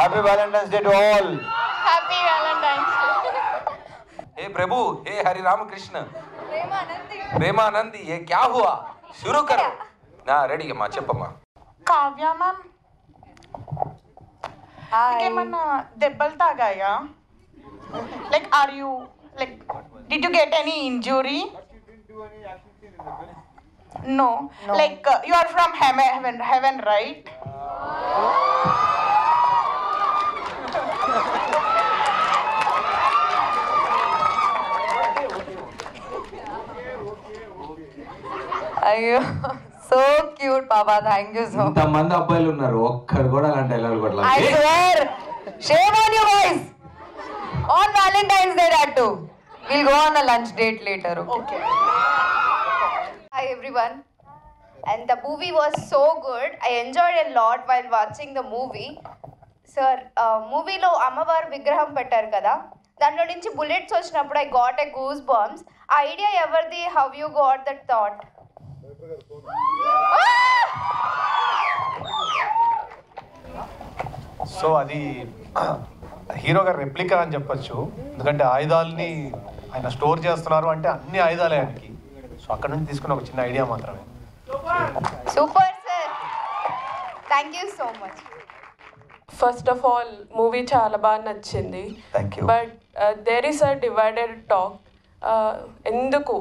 Happy Valentine's day to all. Happy Valentine's day. हे प्रभु, हे हरि राम कृष्ण, प्रेमानंदी, ये क्या हुआ? शुरू करो ना. रेडी अम्मा, చెప్పమ్మా. కావ్య మ్యామ్, ఏమన్నా దెబ్బలు తాగాయా? Like are you like did you get any injury? No. Like you are from heaven, right? అయ్యో సో క్యూట్ పాపా, థ్యాంక్ యూ సో మచ్. ఇంతమంది అబ్బాయిలు ఉన్నారు, ఒక్కరు కూడా అలాంటి డైలాగ్ కొట్టలేదు. I swear, shame on you guys. On Valentine's Day that too. We'll go on a lunch date later. Okay. Hi everyone, and the movie was so good. I enjoyed a lot while watching the movie. Sir, movie lo అమ్మవారు విగ్రహం పెట్టారు కదా, దాంట్లో నుంచి bullets వచ్చినప్పుడు I got a goose bumps. ఆ idea ఎవరిది? How you got that thought? So అది హీరో గారు రెప్లికా అని చెప్పొచ్చు, ఎందుకంటే ఆయుధాలని ఆయన స్టోర్ చేస్తున్నారు అంటే అన్ని ఆయుధాలే ఆయనకి. సో అక్కడ నుంచి తీసుకున్న ఒక చిన్న ఐడియా మాత్రమే. Super sir, thank you so much. First of all movie చాలా బాగా నచ్చింది. But there is a divided talk. ఎందుకు?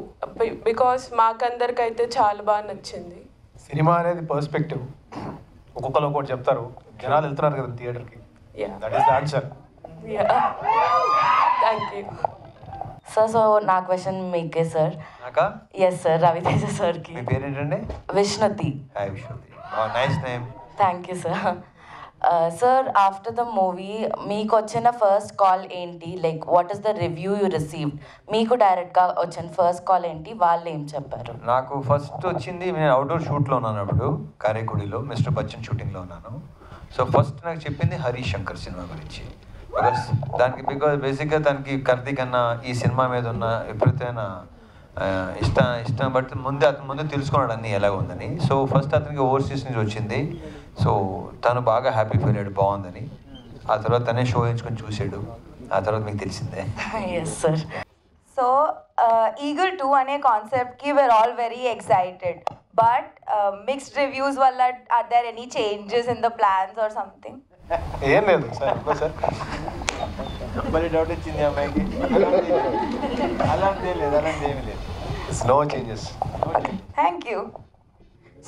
బికాస్ మాకందరికైతే చాలా బాగా నచ్చింది. సినిమా అనేది పర్స్పెక్టివ్, ఒక్కొక్కరు ఒక్కొక్కటి చెప్తారు, జనాలు వెళ్తున్నారు కదా థియేటర్కి. That is the answer. Thank you sir. So నా క్వశ్చన్ మీకే సార్. ఎస్ సార్, రవితేజ సార్కి. మీ పేరేంటండి? Vishnuthi. Hi Vishnuthi, nice name. Thank you sir. Sir, after the movie మీకు వచ్చిన ఫస్ట్ కాల్ ఏంటి? Like what is the review you received? మీకు డైరెక్ట్గా వచ్చిన ఫస్ట్ కాల్ ఏంటి? వాళ్ళు ఏం చెప్పారు? నాకు ఫస్ట్ వచ్చింది, నేను అవుట్డోర్ షూట్లో ఉన్నాను అప్పుడు కారేకుడిలో, మిస్టర్ బచ్చన్ షూటింగ్లో ఉన్నాను. సో ఫస్ట్ నాకు చెప్పింది హరీష్ శంకర్ సినిమా గురించి. బికాస్ బేసిక్గా తనకి కర్తీ కన్నా ఈ సినిమా మీద ఉన్న విపరీతమైన ఇష్టం బట్టి ముందు తెలుసుకున్నాడు అన్నీ ఎలా ఉందని. సో ఫస్ట్ అతనికి ఓవర్సీస్ నుంచి వచ్చింది. సో తను బాగా హ్యాపీ ఫీల్ అయ్యాడు, బాగుందని. ఆ తర్వాత తనే షో ఎంచుకొని చూసాడు, ఆ తర్వాత మీకు తెలిసిందే. Yes sir. సో ఈగల్ 2 అనే కాన్సెప్ట్కి we are all very excited, but mixed reviews వల్ల are there any changes in the plans or something? ఏం లేదు సార్, సార్ మళ్ళీ డౌట్ వచ్చింది అమ్మాయికి. అలాంటి లేదు, అలాంటి ఏమీ లేదు. No changes. Thank you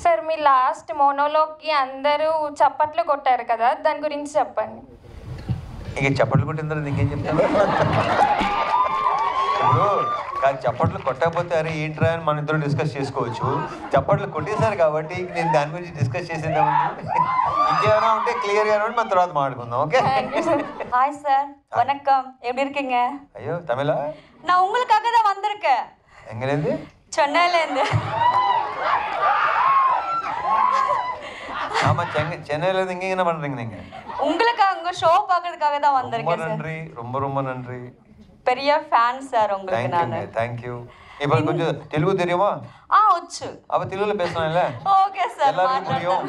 sir. మీ లాస్ట్ మోనోలోకి అందరూ చప్పట్లు కొట్టారు కదా, దాని గురించి చెప్పండి. ఇక చప్పట్లు కొట్టిన తర్వాత ఇంకేం చెప్తాను? ఇప్పుడు కాదు, చప్పట్లు కొట్టకపోతే అరే ఏంట్రా అని మన ఇద్దరు డిస్కస్ చేసుకోవచ్చు. చప్పట్లు కొట్టేశారు కాబట్టి నేను దాని గురించి డిస్కస్ చేసేద్దామండి. ఇంకేమైనా ఉంటే క్లియర్గా మన తర్వాత మాట్లాడుకుందాం. ఓకే. ஹாய் சார், வணக்கம். எப்படி இருக்கீங்க? అయ్యో తమిళ? நான் உங்களுக்காக தான் வந்திருக்கேன். எங்கேருந்து? சென்னையிலேருந்து. ஆமாம், சென்னையிலேருந்து இங்கே என்ன பண்ணுறீங்க நீங்கள்? உங்களுக்காக உங்கள் ஷோ பார்க்கறதுக்காக தான் வந்திருக்கேன் ரொம்ப சார். நன்றி, ரொம்ப நன்றி. பெரிய ஃபேன் சார் உங்களுக்கு நான். தேங்க்யூ. இப்போ கொஞ்சம் தெலுங்கு தெரியுமா? వచ్చు. அப்போ தெலுங்குல பேசலாம்ல? ఓకే సార్, எல்லாருக்கும் புரியும்.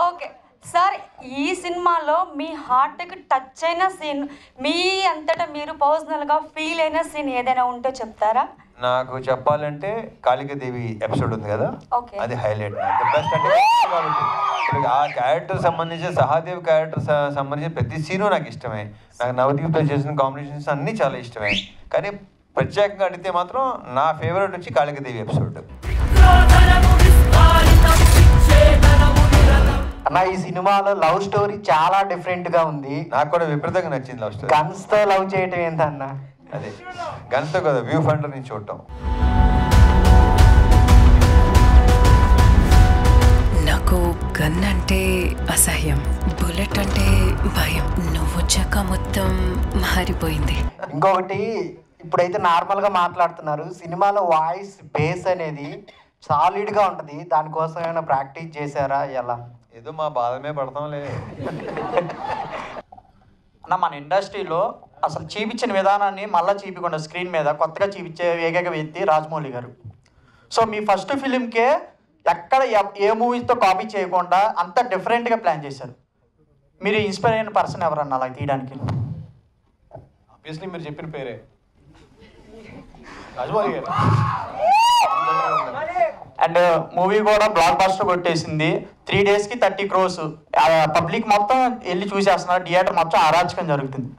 Okay sir. ఈ సినిమాలో మీ హార్ట్కి టచ్ అయిన సీన్, మీ అంతటా మీరు పర్సనల్గా ఫీల్ అయిన సీన్ ఏదైనా ఉంటే చెప్తారా? నాకు చెప్పాలంటే కాళికాదేవి ఎపిసోడ్ ఉంది కదా, అది హైలైట్. బెస్ట్ అంటే కాబట్టి ఆ క్యారెక్టర్ సంబంధించి, సహాదేవ్ క్యారెక్టర్ సంబంధించి ప్రతి సీను నాకు ఇష్టమే. నాకు నవదీప్తో చేసిన కాంబినేషన్స్ అన్నీ చాలా ఇష్టమే. కానీ ప్రత్యేకంగా అడిగితే మాత్రం నా ఫేవరెట్ వచ్చి కాళికాదేవి ఎపిసోడ్. అన్న, ఈ సినిమాలో లవ్ స్టోరీ చాలా డిఫరెంట్గా ఉంది. నాకు కూడా విపరీతంగా నచ్చింది లవ్ స్టోరీ. గన్స్తో లవ్ చేయటం ఏంటన్న? అదే గన్తో కదా, వ్యూ ఫండర్ నుంచి చూడటం. నాకు గన్ అంటే అసహ్యం, బుల్లెట్ అంటే భయం. నువ్వు వచ్చాక మొత్తం మారిపోయింది. ఇంకొకటి, ఇప్పుడైతే నార్మల్గా మాట్లాడుతున్నారు, సినిమాలో వాయిస్ బేస్ అనేది సాలిడ్గా ఉంటుంది. దానికోసం ఏమైనా ప్రాక్టీస్ చేశారా? ఎలా? ఏదో మా బాధమే పడతాంలే. అన్న, మన ఇండస్ట్రీలో అసలు చూపించిన విధానాన్ని మళ్ళీ చూపించకుండా స్క్రీన్ మీద కొత్తగా చూపించే ఏకైక వ్యక్తి రాజమౌళి గారు. సో మీ ఫస్ట్ ఫిలింకే ఎక్కడ ఏ మూవీస్తో కాపీ చేయకుండా అంత డిఫరెంట్గా ప్లాన్ చేశారు. మీరు ఇన్స్పైర్ అయిన పర్సన్ ఎవరన్నా అలా తీయడానికి? ఆబ్వియస్లీ మీరు చెప్పిన పేరే రాజమౌళి గారు. అండ్ మూవీ కూడా బ్లాక్ బస్టర్ కొట్టేసింది. 3 daysకి 30 crores. పబ్లిక్ మొత్తం వెళ్ళి చూసేస్తున్నారు, థియేటర్ మొత్తం అరాచకం జరుగుతుంది.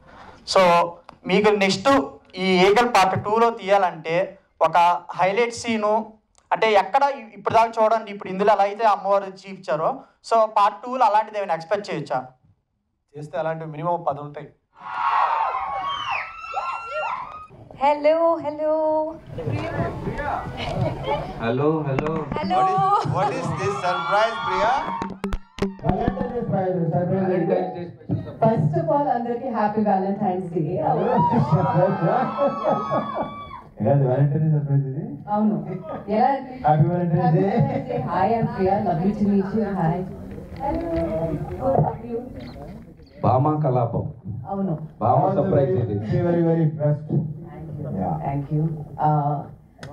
సో మీకు నెక్స్ట్ ఈ ఈగల్ పార్ట్ 2లో తీయాలంటే ఒక హైలైట్ సీను అంటే ఎక్కడ ఇప్పుడు దాకా చూడండి, ఇప్పుడు ఇందులో ఎలా అయితే అమ్మవారు చూపించారో సో పార్ట్ 2లో అలాంటిది ఏమైనా ఎక్స్పెక్ట్ చేయొచ్చా? చేస్తే అలాంటివి మినిమం 10 ఉంటాయి. Hello What is this surprise, Priya? First of all అందరికి హ్యాపీ వ్యాలంటైన్స్ డే. అవును, ఎలా hi I'm Priya, lovely to meet you. Hi Bhama Kalapam. అవును, బామా సర్ప్రైజ్ ఇది. Very impressed. Thank you.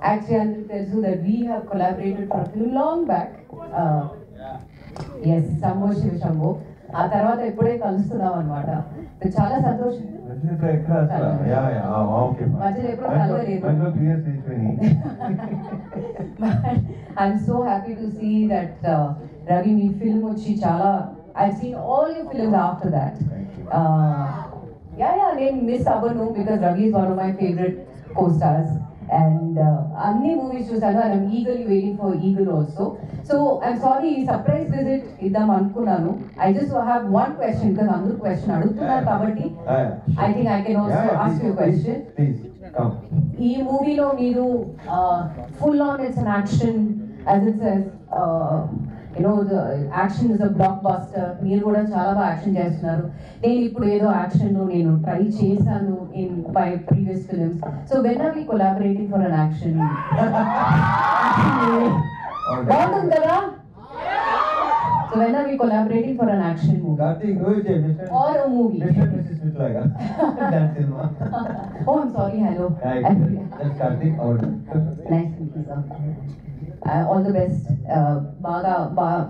Actually అందరికి తెలుసు that we have collaborated for long back. Yes, Shambho Shiva Shambho. ఆ తర్వాత ఎప్పుడే కలుస్తున్నాం అనమాట. చాలా సంతోషం. మధ్యలో ఎప్పుడు కలవలేదు. I'm so happy to see that Ravi మీ ఫిల్మ్ వచ్చి చాలా I seen all your films after that. నేను మిస్ అవ్వను because Ravi is one of my favourite co-stars and అన్ని మూవీస్ చూసాను. And I'm eagerly waiting for Eagle also. So I'm sorry, ఈ surprise visit ఇద్దాం అనుకున్నాను. I just have one question because అందరూ question అడుగుతున్నారు కాబట్టి I think I can also ask you question. ఈ మూవీలో మీరు full on it's an action as it says, the action is a blockbuster. మీరు కూడా చాలా బాగా యాక్షన్ చేస్తున్నారు. నేను ఇప్పుడు ఏదో యాక్షన్ నేను ట్రై చేశాను in my previous films. So when are we collaborating for an action? బాగుంటుంది కదా? So when are we collaborating for an action movie or a movie? Oh, I'm sorry. Hello. Nice to meet you, sir. All the best. బాగా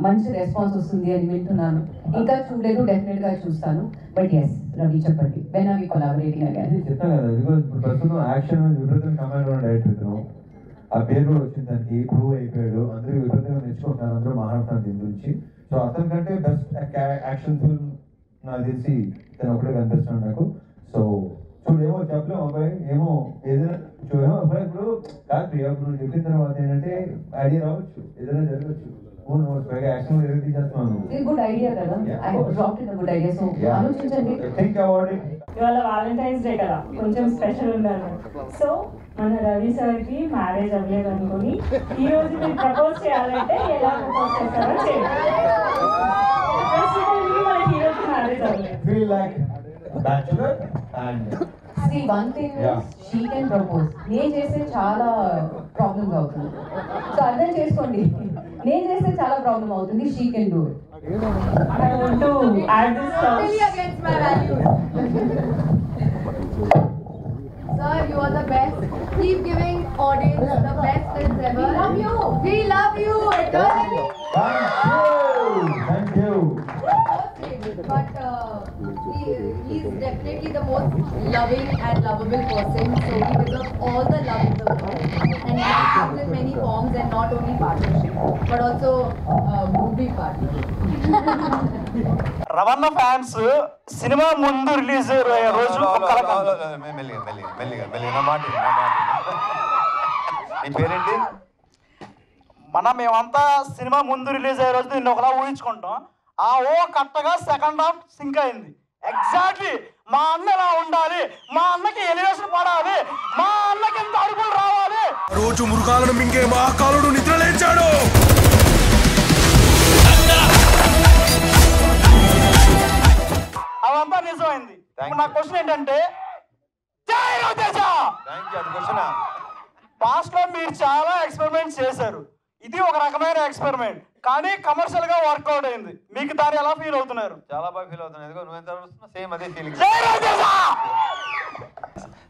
మంచి response వస్తుంది అని వింటున్నాను. ఇంకా చూడలేదు, definite గా చూస్తాను. బట్ ఎస్, రవి చెప్పండి, when are we collaborating again? చెప్తాను కదా, ఇప్పుడు ప్రస్తుతం యాక్షన్ విపరీతం కమాండ్ ఉన్న డైరెక్టర్ ఇతను. ఆ పేరు కూడా వచ్చింది, దానికి ప్రూవ్ అయిపోయాడు. అందరూ విపరీతంగా నేర్చుకుంటున్నారు, అందరూ మాట్లాడుతున్నారు దీని గురించి. సో అతని కంటే బెస్ట్ యాక్షన్ ఫిల్మ్ నాకు తెలిసి తను ఒకటే కనిపిస్తున్నాడు నాకు. సో చూడేమో చెప్పలేము అబ్బాయి, ఏమో ఏదైనా చూడేమో అబ్బాయి. ఇప్పుడు కాదు ప్రియా, ఇప్పుడు నువ్వు చెప్పిన తర్వాత ఏంటంటే ఐడియా రావచ్చు, ఏదైనా జరగచ్చు. యాక్షన్ తీసేస్తున్నాను. గుడ్ ఐడియా కదా, I dropped in good idea. So ఆలోచించండి, థింక్ అబౌట్ ఇట్. ఇవాళ వాలంటైన్స్ డే కదా, కొంచెం స్పెషల్ ఉండాలి. సో మన రవి సార్కి మ్యారేజ్ అవ్వలేదు అనుకుని ఈ రోజు మీరు ప్రపోజ్ చేయాలంటే ఎలా ప్రపోజ్ చేస్తారో చేయండి. మనకి ఈ రోజు మ్యారేజ్ అవ్వలేదు. Feel like bachelor and See, one thing is she can propose. నేను చేస్తే చాలా ప్రాబ్లమ్స్ అవుతుంది. సో అర్థం చేసుకోండి, నేను చేస్తే చాలా ప్రాబ్లం అవుతుంది. She can do it. I want to add this totally against my values. Sir, you are the best. Keep giving audience the best films ever. We love you. We love you eternally. Thank you. But he is definitely the most loving and lovable person. So he deserves all the love in the world. And he comes in many forms, and not only partnership, but also movie partnership. Ravana fans cinema ముందు release రోజు నీ పేరేంటి? మేమంతా cinema ముందు release అయ్యే రోజు నిన్న ఒకలా ఊహించుకుంటాం. ఆ ఓ కరెక్ట్గా సెకండ్ హాఫ్ సింక్ అయింది. ఎగ్జాక్ట్లీ మా అన్న ఎలా ఉండాలి, మా అన్నకి ఎలివేషన్ పడాలి, మా అన్నకి ఎంత అడుగులు రావాలి. రోజు మృగాలను మింగే మహాకాలుడు నిద్ర లేచాడు. అవంతా నిజమైంది. నా క్వశ్చన్ ఏంటంటే, పాస్ట్ లో మీరు చాలా ఎక్స్పెరిమెంట్స్ చేశారు, ఇది ఒక రకమైన ఎక్స్పెరిమెంట్, కానీ కమర్షియల్ గా వర్కౌట్ అయింది. మీకు దాన్ని ఎలా ఫీల్ అవుతున్నారు? చాలా బాగా ఫీల్ అవుతున్నాను. ఎందుకో నువ్వు ఎంత అడుగుతున్నా సేమ్ అదే ఫీలింగ్.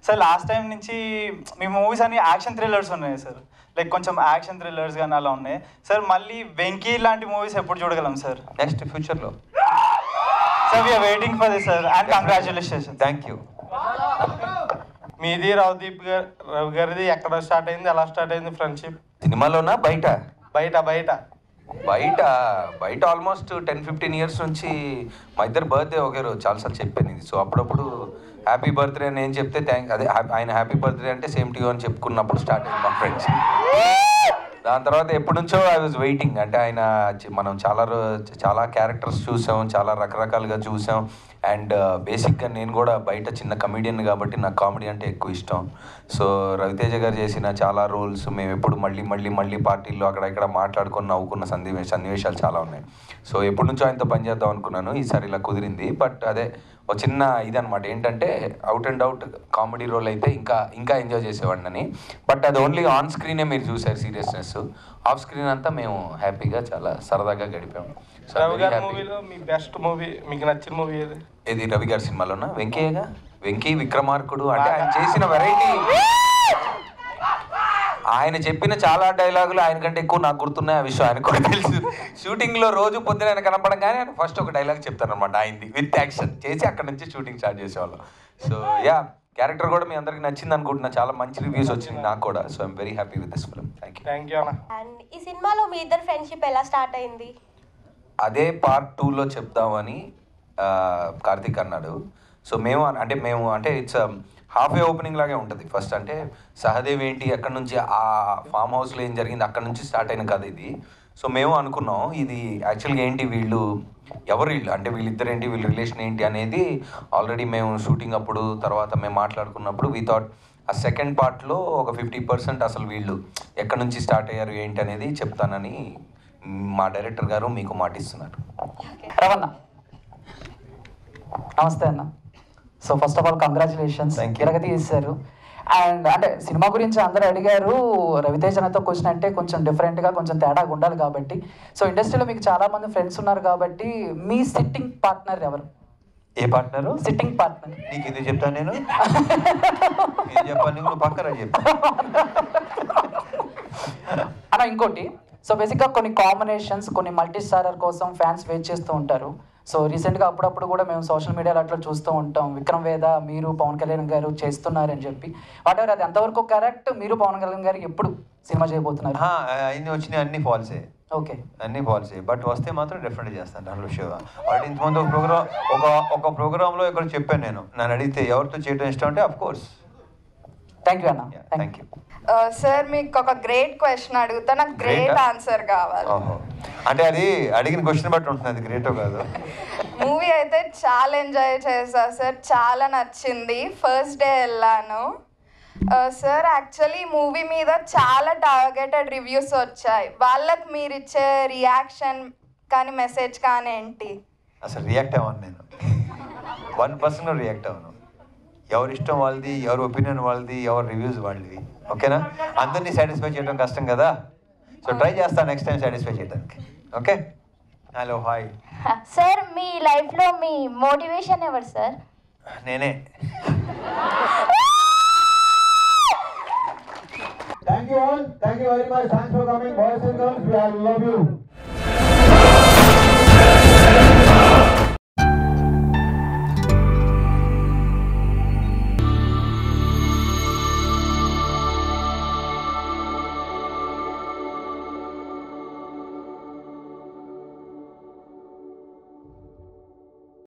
సార్ లాస్ట్ టైం నుంచి మీ మూవీస్ అన్ని యాక్షన్ థ్రిల్లర్స్ ఉన్నాయి సార్, లైక్ కొంచెం యాక్షన్ థ్రిల్లర్స్ కానీ అలా ఉన్నాయి సార్. మళ్ళీ వెంకీ లాంటి మూవీస్ ఎప్పుడు చూడగలం సార్? నెక్స్ట్ ఫ్యూచర్లో Sir, we are waiting for this, sir, and congratulations. Thank you. మీది రవి గారిది ఎక్కడ స్టార్ట్ అయింది, ఎలా స్టార్ట్ అయింది ఫ్రెండ్షిప్? సినిమాలోనా బయట? బయట ఆల్మోస్ట్ 10-15 ఇయర్స్ నుంచి మా ఇద్దరు బర్త్డే ఒకే రోజు, చాలాసార్లు చెప్పాను ఇది. సో అప్పుడప్పుడు హ్యాపీ బర్త్డే అని నేను చెప్తే ఆయన హ్యాపీ బర్త్డే అంటే సేమ్ టు యూ అని చెప్పుకున్నప్పుడు స్టార్ట్ అయింది మా ఫ్రెండ్స్. దాని తర్వాత ఎప్పటి నుంచో ఐ వాజ్ వెయిటింగ్. అంటే ఆయన మనం చాలా క్యారెక్టర్స్ చూసాం, చాలా రకరకాలుగా చూసాం. అండ్ బేసిక్గా నేను కూడా బయట చిన్న కమెడియన్ కాబట్టి నాకు కామెడీ అంటే ఎక్కువ ఇష్టం. సో రవితేజ గారు చేసిన చాలా రోల్స్ మేము ఎప్పుడు మళ్ళీ పార్టీల్లో అక్కడ ఇక్కడ మాట్లాడుకొని నవ్వుకున్న సన్నివేశాలు చాలా ఉన్నాయి. సో ఎప్పటి నుంచో ఆయనతో పనిచేద్దాం అనుకున్నాను, ఈసారి ఇలా కుదిరింది. బట్ అదే ఒక చిన్న ఇదనమాట, ఏంటంటే out and out comedy role అయితే ఇంకా ఎంజాయ్ చేసేవాడిని. బట్ అది ఓన్లీ ఆన్ స్క్రీనే మీరు చూసారు సీరియస్నెస్, ఆఫ్ స్క్రీన్ అంతా మేము హ్యాపీగా చాలా సరదాగా గడిపాము. రవి గారి మూవీలో మీ బెస్ట్ మూవీ, మీకు నచ్చిన మూవీ ఏది? ఇది రవి గారి సినిమాలోనా? వెంకీ విక్రమార్కుడు. అంటే ఆయన చేసిన వెరైటీ, ఆయన చెప్పిన చాలా డైలాగులు ఆయన కంటే ఎక్కువ నాకు గుర్తున్నాయి. ఆ విషయం ఆయన కూడా తెలుసు. షూటింగ్లో రోజు పొద్దున ఆయన కనపడంగానే ఆయన ఫస్ట్ ఒక డైలాగ్ చెప్తారనమాట ఆయనది, విత్ యాక్షన్ చేసి అక్కడ నుంచి షూటింగ్ స్టార్ట్ చేసేవాళ్ళం. సో యా, క్యారెక్టర్ కూడా మీ అందరికి నచ్చింది అనుకుంటున్నా. చాలా మంచి రివ్యూస్ వచ్చినాయి నాకు కూడా. So I'm very happy with this film. Thank you. And ఈ సినిమాలో మీ ఇద్దరు ఫ్రెండ్షిప్ ఎలా స్టార్ట్ అయింది? అదే పార్ట్ 2లో చెప్దామని కార్తీక్ అన్నాడు. సో మేము ఇట్స్ హాఫ్ ఏ ఓపెనింగ్ లాగే ఉంటుంది. ఫస్ట్ అంటే సహదేవ్ ఏంటి, అక్కడ నుంచి ఆ ఫామ్ హౌస్లో ఏం జరిగింది అక్కడ నుంచి స్టార్ట్ అయిన కథ ఇది. సో మేము అనుకున్నాం ఇది యాక్చువల్గా ఏంటి, ఎవరు వీళ్ళు అంటే వీళ్ళిద్దరు ఏంటి, వీళ్ళ రిలేషన్ ఏంటి అనేది ఆల్రెడీ మేము షూటింగ్ అప్పుడు తర్వాత మేము మాట్లాడుకున్నప్పుడు వి థాట్ ఆ సెకండ్ పార్ట్లో ఒక 50% అసలు వీళ్ళు ఎక్కడి నుంచి స్టార్ట్ అయ్యారు ఏంటి అనేది చెప్తానని మా డైరెక్టర్ గారు మీకు మాటిస్తున్నారు. రవణ నమస్తే అన్న. So first of all congratulations, తిరగతి చేశారు. అండ్ అంటే సినిమా గురించి అందరూ అడిగారు, రవితేజనతో క్వశ్చన్ అంటే కొంచెం డిఫరెంట్గా కొంచెం తేడాగా ఉండాలి కాబట్టి. సో ఇండస్ట్రీలో మీకు చాలామంది ఫ్రెండ్స్ ఉన్నారు కాబట్టి మీ సిట్టింగ్ పార్ట్నర్ ఎవరు? ఏ పార్ట్నరు? Sitting partner. నీకు ఇది చెప్తాను నేను, చెప్పాను నువ్వు పక్కన చెప్పు అన్న. ఇంకోటి, సో బేసిక్గా కొన్ని కాంబినేషన్స్, కొన్ని మల్టీ స్టారర్ కోసం ఫ్యాన్స్ వెయిట్ చేస్తూ ఉంటారు. సో రీసెంట్గా అప్పుడప్పుడు కూడా మేము సోషల్ మీడియాలో అట్లా చూస్తూ ఉంటాం, విక్రమ్ వేద మీరు పవన్ కళ్యాణ్ గారు చేస్తున్నారని చెప్పి. వాట్ ఎవర్ అది ఎంతవరకు కరెక్ట్? మీరు పవన్ కళ్యాణ్ గారు ఎప్పుడు సినిమా చేయబోతున్నారు? అన్ని వచ్చినాయి, అన్ని ఫాల్సే. ఓకే, అన్ని ఫాల్సే. బట్ వస్తే మాత్రం డెఫినెట్గా చేస్తాను దాంట్లో షో. ఆల్రెడీ ఇంతకుముందు ఒక ప్రోగ్రాంలో ఇక్కడ చెప్పాను నేను, నన్ను అడిగితే ఎవరితో చేయడం ఇష్టం అంటే అఫ్ కోర్స్. థ్యాంక్ యూ అన్న. Thank you sir. మీకు ఒక గ్రేట్ క్వశ్చన్ అడుగుతా, నాకు గ్రేట్ ఆన్సర్ కావాలి. అంటే అది అడిగిన క్వశ్చన్ బట్టి ఉంటుంది, అది గ్రేటో కాదు. మూవీ అయితే చాలా ఎంజాయ్ చేశా సార్, చాలా నచ్చింది. ఫస్ట్ డే వెళ్ళాను సార్. యాక్చువల్లీ మూవీ మీద చాలా టార్గెటెడ్ రివ్యూస్ వచ్చాయి. వాళ్ళకి మీరు ఇచ్చే రియాక్షన్ కానీ మెసేజ్ కానీ ఏంటి? అసలు రియాక్ట్ అవ్వను నేను, 1% రియాక్ట్ అవ్వను. ఎవరి ఇష్టం వాళ్ళది, ఎవరి ఒపీనియన్ వాళ్ళది, ఎవరి రివ్యూస్ వాళ్ళది. ఓకేనా? అందరినీ సాటిస్ఫై చేయడం కష్టం కదా. సో ట్రై చేస్తాను నెక్స్ట్ టైం సాటిస్ఫై చేయడానికి. Okay, hello, hi sir. మీ లైఫ్లో మీ మోటివేషన్ ఎవరు సార్? నేనే. Thank you all. Thank you very much. Thanks for coming. Boys and girls, we love you.